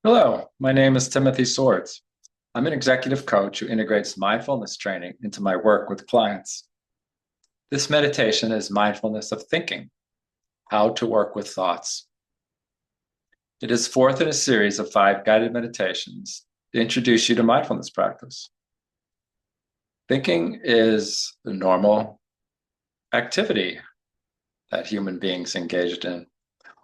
Hello, my name is Timothy Swords. I'm an executive coach who integrates mindfulness training into my work with clients. This meditation is mindfulness of thinking, how to work with thoughts. It is fourth in a series of 5 guided meditations to introduce you to mindfulness practice. Thinking is a normal activity that human beings engaged in.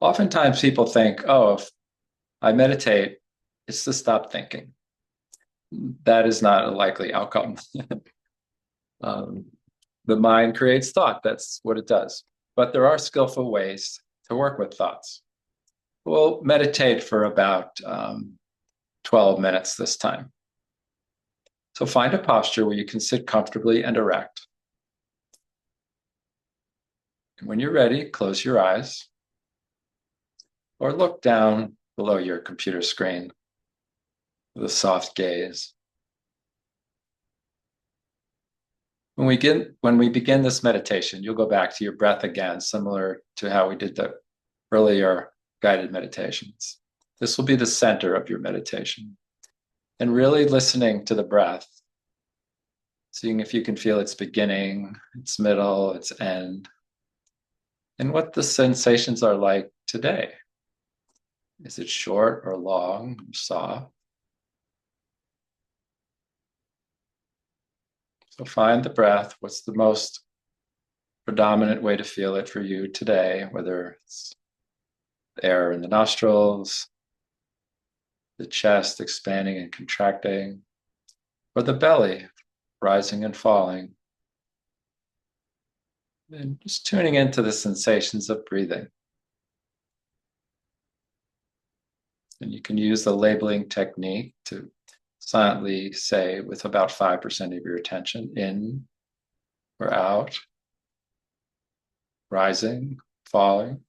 Oftentimes people think, oh, if I meditate, it's to stop thinking. That is not a likely outcome. Um, the mind creates thought. That's what it does. But there are skillful ways to work with thoughts. We'll meditate for about 12 minutes this time. So find a posture where you can sit comfortably and erect. And when you're ready, close your eyes or look down below your computer screen with a soft gaze. When we begin this meditation, you'll go back to your breath again, similar to how we did the earlier guided meditations. This will be the center of your meditation. And really listening to the breath, seeing if you can feel its beginning, its middle, its end, and what the sensations are like today. Is it short or long or soft? So find the breath. What's the most predominant way to feel it for you today, whether it's air in the nostrils, the chest expanding and contracting, or the belly rising and falling. And just tuning into the sensations of breathing. And you can use the labeling technique to silently say with about 5% of your attention, in or out, rising, falling.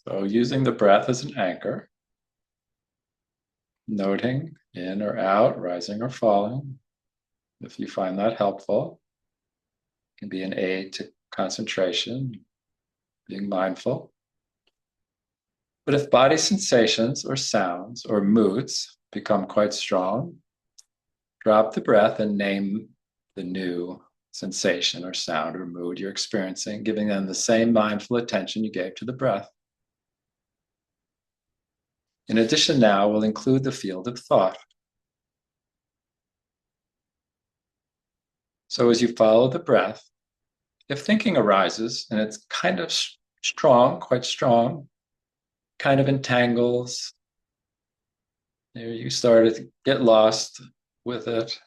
So using the breath as an anchor, noting in or out, rising or falling. If you find that helpful, it can be an aid to concentration, being mindful. But if body sensations or sounds or moods become quite strong, drop the breath and name the new sensation or sound or mood you're experiencing, giving them the same mindful attention you gave to the breath. In addition, now we'll include the field of thought. So as you follow the breath, if thinking arises and it's kind of strong, quite strong, kind of entangles, there you start to get lost with it.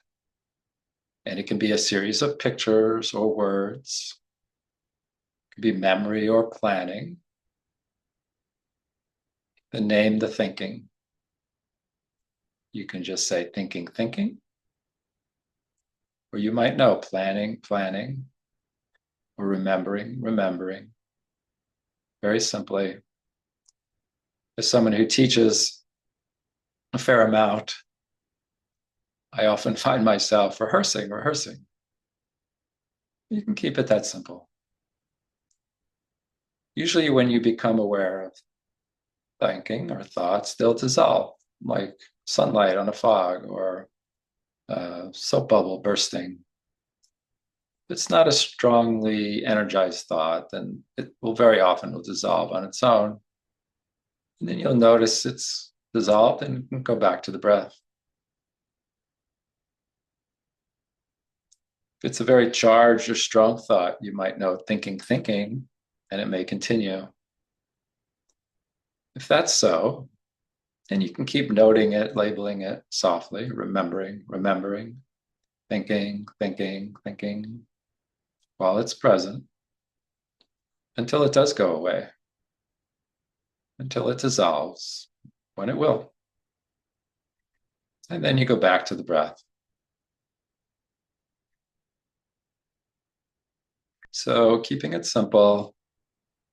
And it can be a series of pictures or words. It can be memory or planning. Then name the thinking. You can just say thinking, thinking. Or you might know planning, planning, or remembering, remembering. Very simply. As someone who teaches a fair amount, I often find myself rehearsing. You can keep it that simple. Usually when you become aware of thinking or thoughts, they'll dissolve, like sunlight on a fog or a soap bubble bursting. If it's not a strongly energized thought, then it will very often will dissolve on its own. And then you'll notice it's dissolved and you can go back to the breath. If it's a very charged or strong thought, you might know thinking, thinking, and it may continue. If that's so, then you can keep noting it, labeling it softly, remembering, remembering, thinking, thinking, thinking, while it's present, until it does go away. until it dissolves, when it will. And then you go back to the breath. So keeping it simple,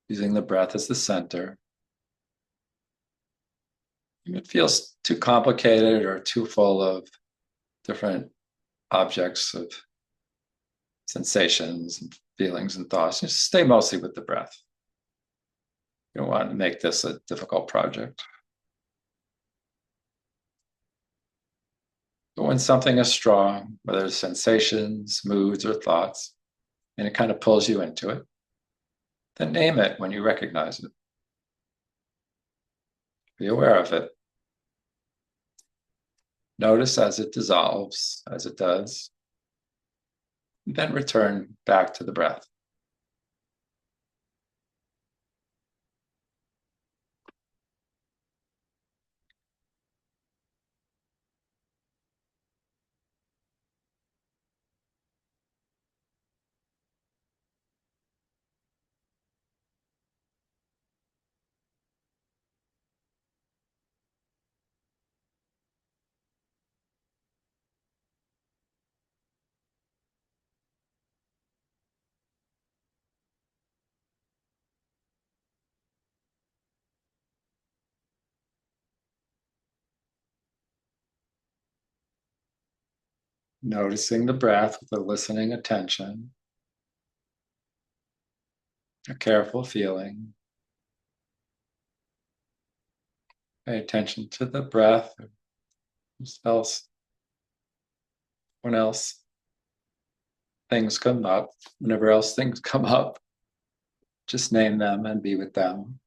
using the breath as the center. If it feels too complicated or too full of different objects of sensations and feelings and thoughts, just stay mostly with the breath. You don't want to make this a difficult project. But when something is strong, whether it's sensations, moods, or thoughts, and it kind of pulls you into it, then name it when you recognize it. Be aware of it. Notice as it dissolves, as it does, and then return back to the breath. Noticing the breath with a listening attention, a careful feeling. Pay attention to the breath. When else things come up, whenever else things come up, just name them and be with them.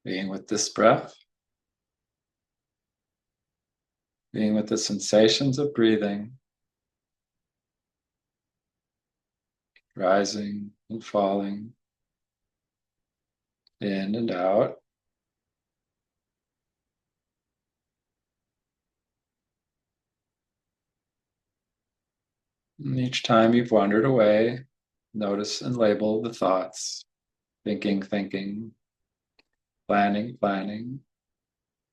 Being with this breath, being with the sensations of breathing, rising and falling, in and out. And each time you've wandered away, notice and label the thoughts, thinking, planning,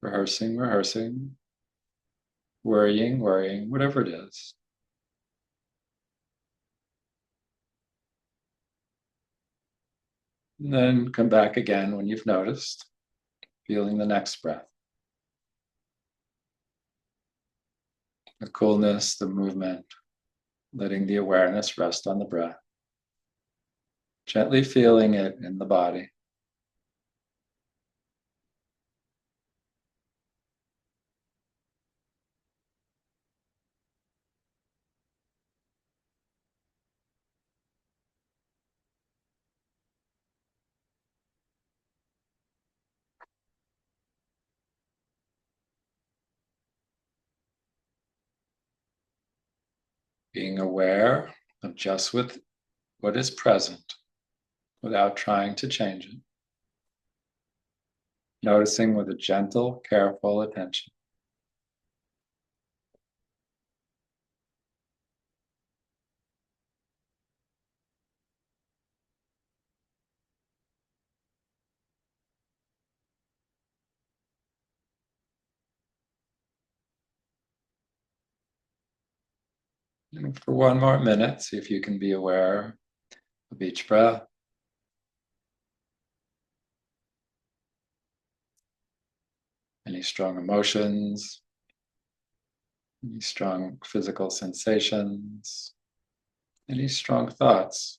rehearsing, worrying, whatever it is. And then come back again when you've noticed, feeling the next breath. The coolness, the movement, letting the awareness rest on the breath. Gently feeling it in the body. Being aware of just with what is present without trying to change it. Noticing with a gentle, careful attention. And for one more minute, see if you can be aware of each breath. Any strong emotions, any strong physical sensations, any strong thoughts.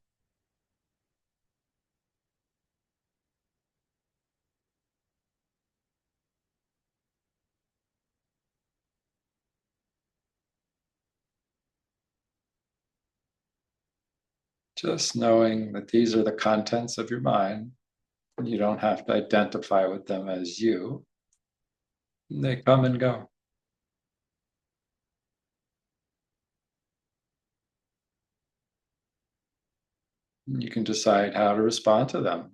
Just knowing that these are the contents of your mind, and you don't have to identify with them as you. They come and go. You can decide how to respond to them.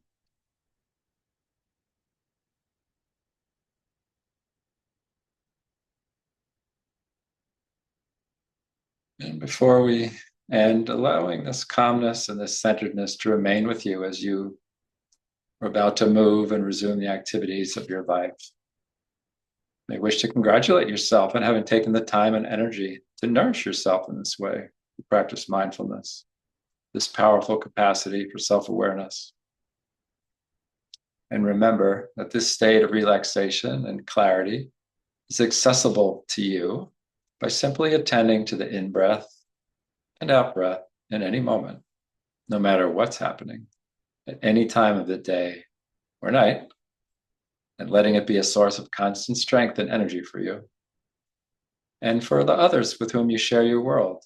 And before we end, allowing this calmness and this centeredness to remain with you as you are about to move and resume the activities of your life. You may wish to congratulate yourself on having taken the time and energy to nourish yourself in this way, to practice mindfulness, this powerful capacity for self-awareness. And remember that this state of relaxation and clarity is accessible to you by simply attending to the in-breath and out-breath in any moment, no matter what's happening, at any time of the day or night, and letting it be a source of constant strength and energy for you and for the others with whom you share your world,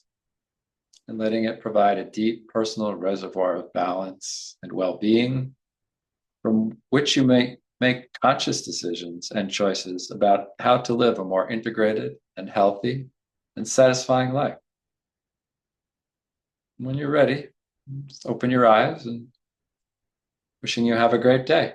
and letting it provide a deep personal reservoir of balance and well-being from which you may make conscious decisions and choices about how to live a more integrated and healthy and satisfying life. When you're ready, just open your eyes, and wishing you have a great day.